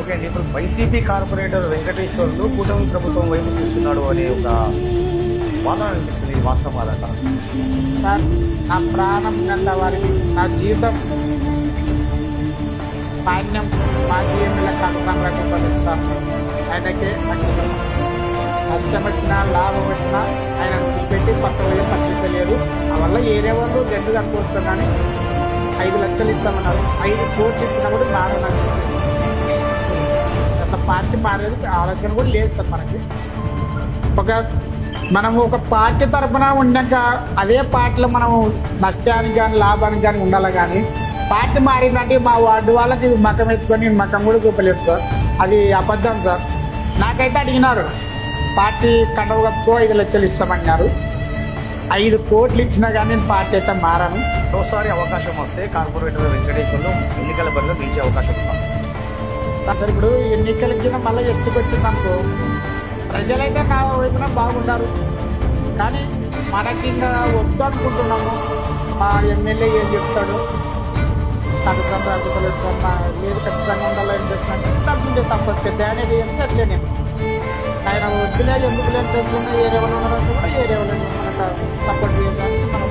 Okay అండి. ఇప్పుడు YCP corporator Venkateswarlu కూటమి ప్రభుత్వం వైపు చూస్తున్నాడు అనే ఒక వాదన వినిపిస్తుంది. ఇది వాస్తవం కాదంటారా? సార్, నా ప్రాణం గంట వారికి నా జీవితం మాన్యం మాజీ ఎమ్మెల్యే కనసాగలేదు సార్. ఆయనకే అంకితం. నష్టం వచ్చినా లాభం వచ్చినా ఆయన పెట్టి పక్క పోయే పరిస్థితి లేదు. ఆ వల్ల ఏరే వాళ్ళు జడ్డు కనుకోవచ్చు, కానీ 5 లక్షలు ఇస్తామన్నారు. 5 కోట్లు ఇచ్చినా కూడా మారడానికి గత పార్టీ మారేది ఆలోచన కూడా లేదు సార్. మనకి మనం ఒక పార్టీ తరఫున ఉన్నాక అదే పార్టీలో మనం నష్టానికి కానీ లాభానికి కానీ ఉండాలి. కానీ పార్టీ మారిందంటే మా వార్డు వాళ్ళకి మకం ఎత్తుకొని మకం కూడా చూపలేదు సార్. అది అబద్ధం సార్. నాకైతే అడిగినారు, పార్టీ కండవ కప్పుకో 5 లక్షలు ఇస్తామన్నారు. 5 కోట్లు ఇచ్చినా కానీ నేను పార్టీ అయితే మారాను. మరోసారి అవకాశం వస్తే కార్పొరేటర్ వెంకటేశ్వర్లు ఎన్నికల బరిలో నిలిచే అవకాశం ఉందా? సార్, ఇప్పుడు ఎన్నికలకి మళ్ళీ ఎస్టీకి వచ్చింది అనుకో, ప్రజలైతే నా వైపున బాగుంటారు. కానీ మనకి ఇంకా వద్దు అనుకుంటున్నాము. మా ఎమ్మెల్యే ఏం చెప్తాడు, తగ్గుతాడు అగ్గుతలేదు సార్, మా లేదు ఖచ్చితంగా ఉండాలి. ఏం చేస్తున్నా డబ్బులు తప్పదు పెద్ద అనేది ఏం చేస్తలే నేను. ఆయన వద్దులే ఎందుకు లేని తెలుసుకున్నా ఏ లెవెల్ ఉన్నారంటే కూడా ఏ లెవెల్ మనకు సపోర్ట్ చేయడానికి మనం